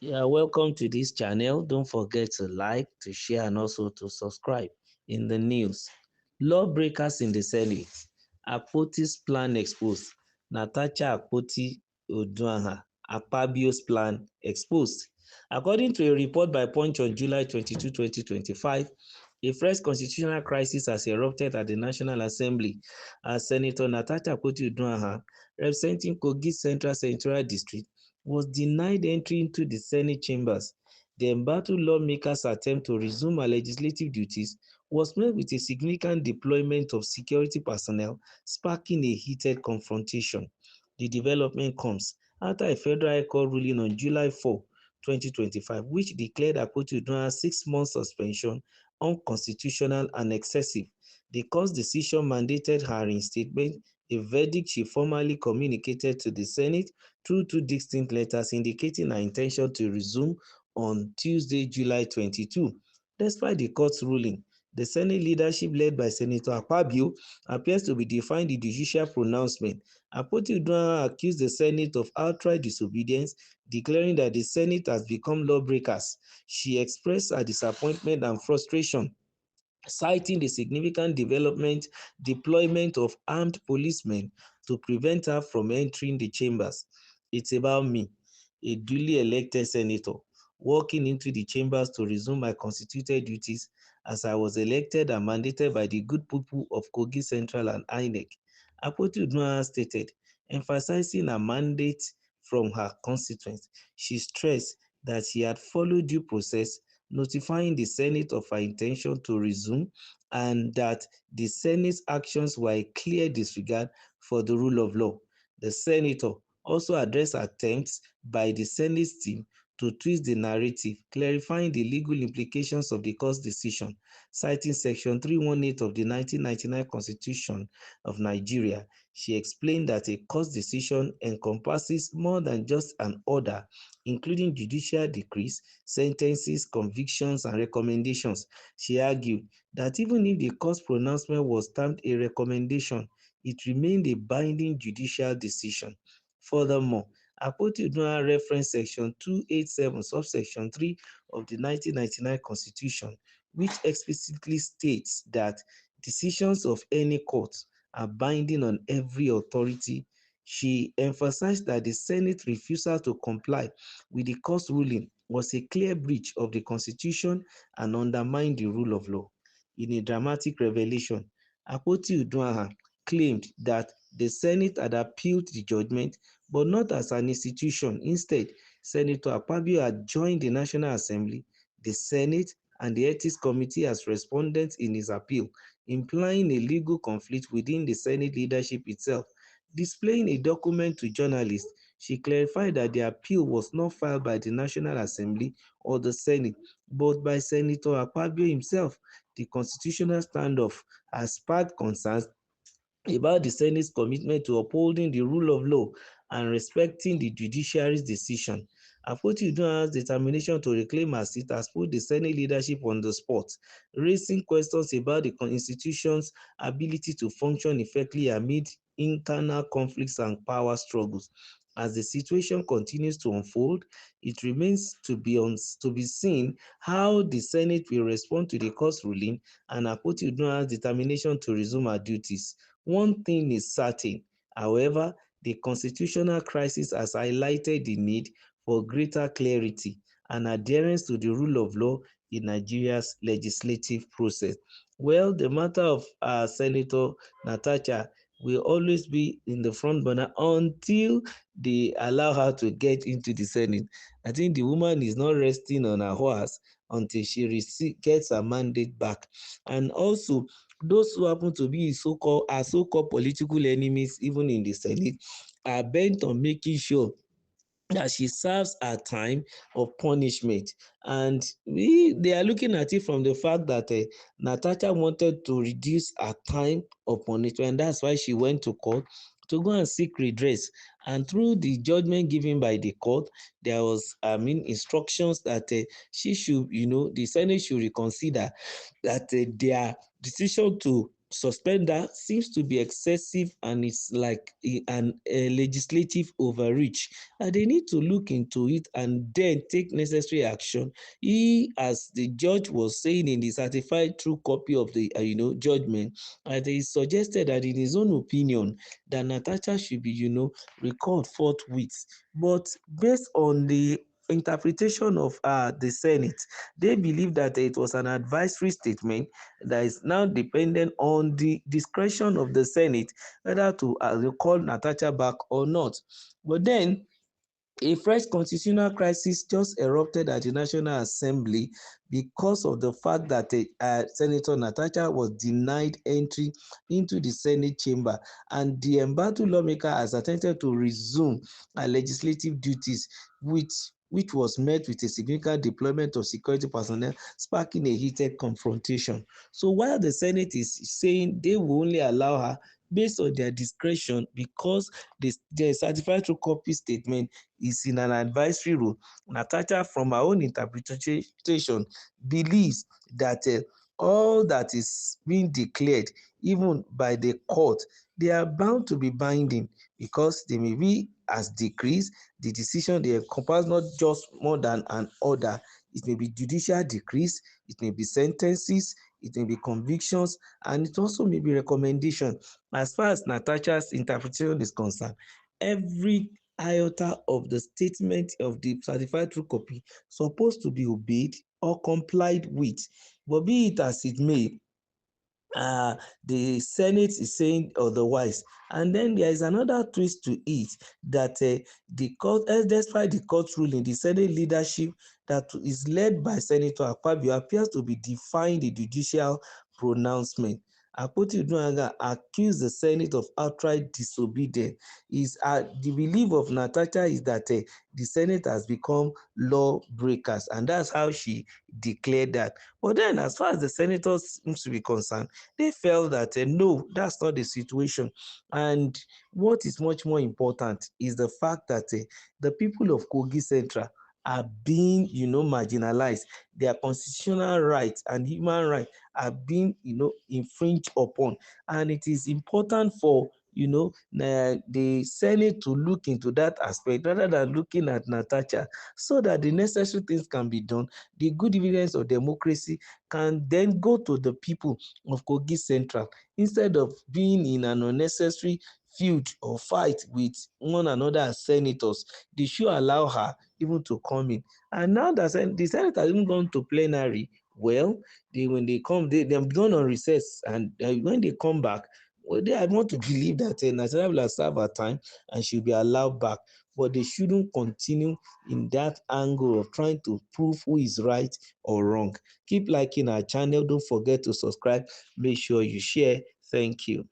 Yeah, welcome to this channel. Don't forget to like, to share, and also to subscribe. In the news, lawbreakers in the Senate. Akpoti's plan exposed. Natasha Akpabio's plan exposed. According to a report by Punch on July 22, 2025, a fresh constitutional crisis has erupted at the National Assembly as Senator Natasha Akpoti-Uduaghan, representing Kogi Central Senatorial District, was denied entry into the Senate chambers. The embattled lawmakers' attempt to resume her legislative duties was met with a significant deployment of security personnel, sparking a heated confrontation. The development comes after a federal high court ruling on July 4, 2025, which declared Akpoti-Uduaghan's 6-month suspension unconstitutional and excessive. The court's decision mandated her reinstatement, a verdict she formally communicated to the Senate through 2 distinct letters indicating her intention to resume on Tuesday, July 22. Despite the court's ruling, the Senate leadership, led by Senator Akpabio, appears to be defying the judicial pronouncement. Akpoti-Uduaghan accused the Senate of outright disobedience, declaring that the Senate has become lawbreakers. She expressed her disappointment and frustration, citing the significant deployment of armed policemen to prevent her from entering the chambers. It's about me, a duly elected senator, walking into the chambers to resume my constituted duties as I was elected and mandated by the good people of Kogi Central and INEC, Akpoti-Uduaghan stated, emphasizing her mandate from her constituents. She stressed that she had followed due process, notifying the Senate of her intention to resume, and that the Senate's actions were a clear disregard for the rule of law. The senator also addressed attempts by the Senate team to twist the narrative, clarifying the legal implications of the court's decision, citing Section 318 of the 1999 Constitution of Nigeria. She explained that a court's decision encompasses more than just an order, including judicial decrees, sentences, convictions, and recommendations. She argued that even if the court's pronouncement was termed a recommendation, it remained a binding judicial decision. Furthermore, Akpoti-Uduaghan referenced Section 287, subsection 3 of the 1999 Constitution, which explicitly states that decisions of any court are binding on every authority. She emphasized that the Senate's refusal to comply with the court's ruling was a clear breach of the Constitution and undermined the rule of law. In a dramatic revelation, Akpoti-Uduaghan claimed that the Senate had appealed the judgment, but not as an institution. Instead, Senator Akpabio had joined the National Assembly, the Senate, and the Ethics Committee as respondents in his appeal, implying a legal conflict within the Senate leadership itself. Displaying a document to journalists, she clarified that the appeal was not filed by the National Assembly or the Senate, but by Senator Akpabio himself. The constitutional standoff has sparked concerns about the Senate's commitment to upholding the rule of law and respecting the judiciary's decision. Akpoti-Uduaghan's determination to reclaim her seat has put the Senate leadership on the spot, raising questions about the institution's ability to function effectively amid internal conflicts and power struggles. As the situation continues to unfold, it remains to be seen how the Senate will respond to the court's ruling and Akpoti-Uduaghan's determination to resume her duties. One thing is certain, however, the constitutional crisis has highlighted the need for greater clarity and adherence to the rule of law in Nigeria's legislative process. Well, the matter of Senator Natasha will always be in the front burner until they allow her to get into the Senate. I think the woman is not resting on her horse until she gets her mandate back. And also, those who happen to be so-called political enemies, even in the Senate, are bent on making sure that she serves a time of punishment. And they are looking at it from the fact that Natasha wanted to reduce her time of punishment, and that's why she went to court to go and seek redress. And through the judgment given by the court, there was, instructions that she should, the Senate should reconsider that their decision to suspender seems to be excessive, and it's like a legislative overreach, and they need to look into it and then take necessary action. He, as the judge was saying in the certified true copy of the judgment, he suggested that in his own opinion that Natasha should be recalled forthwith. But based on the interpretation of the Senate, they believe that it was an advisory statement that is now dependent on the discretion of the Senate whether to recall Natasha back or not. But then a fresh constitutional crisis just erupted at the National Assembly because of the fact that Senator Natasha was denied entry into the Senate chamber, and the embattled lawmaker has attempted to resume her legislative duties, which was met with a significant deployment of security personnel, sparking a heated confrontation. So while the Senate is saying they will only allow her based on their discretion because the certified true copy statement is in an advisory role, Natasha, from her own interpretation, believes that all that is being declared, even by the court, they are bound to be binding because they may be as decrees. The decision they encompass not just more than an order. It may be judicial decrees, it may be sentences, it may be convictions, and it also may be recommendation. As far as Natasha's interpretation is concerned, every iota of the statement of the certified true copy supposed to be obeyed or complied with. But be it as it may, uh, the Senate is saying otherwise. And then there is another twist to it that the court, despite the court ruling, the Senate leadership that is led by Senator Akpabio appears to be defying the judicial pronouncement. Akpoti-Uduaghan accused the Senate of outright disobedience. The belief of Natasha is that the Senate has become lawbreakers, and that's how she declared that. But then, as far as the senators seems to be concerned, they felt that no, that's not the situation. And what is much more important is the fact that the people of Kogi Central are being, marginalized. Their constitutional rights and human rights are being, infringed upon. And it is important for the Senate to look into that aspect rather than looking at Natasha, so that the necessary things can be done. The good dividends of democracy can then go to the people of Kogi Central instead of being in an unnecessary feud or fight with one another as senators. They should allow her even to come in. And now that the Senate has even gone to plenary, well, when they come, they've gone on recess, and when they come back, well, I want to believe that Nigeria will have served her time and she'll be allowed back. But they shouldn't continue in that angle of trying to prove who is right or wrong. Keep liking our channel. Don't forget to subscribe. Make sure you share. Thank you.